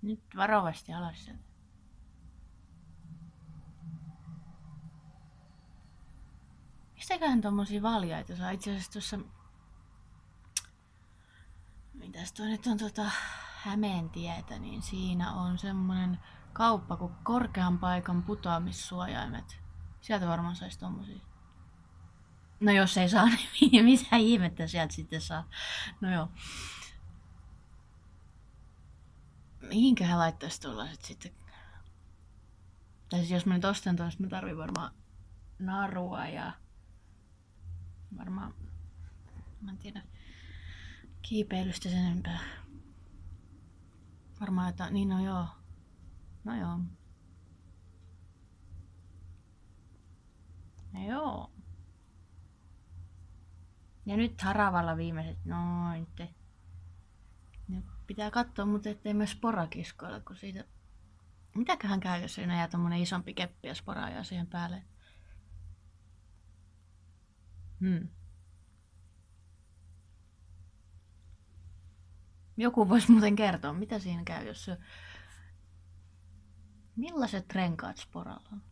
Nyt varovasti alas sieltä. Mistäköhän tommosia valjaita saa? Itse asiassa tuossa... Mitäs toi nyt on Hämeentietä, niin siinä on semmonen kauppa kuin Korkean paikan putoamissuojaimet. Sieltä varmaan sais tommosia. No jos ei saa, niin mitä ihmettä sieltä sitten saa. No joo. Mihinköhän laittaisi tuollaiset sitten? Tai siis jos mä nyt ostan tuosta, mä tarvin varmaan narua ja varmaan, mä en tiedä, kiipeilystä sen enempää. Varmaan jotain, niin no joo. No joo. No joo. Ja nyt haravalla viimeiset, noin te. Nyt pitää katsoa, mutta ettei myös sporakiskoilla, kun siitä... Mitäköhän käy, jos siinä jää tommonen isompi keppi ja spora ajaa siihen päälle? Joku voisi muuten kertoa, mitä siinä käy, jos se... Millaiset renkaat sporalla on?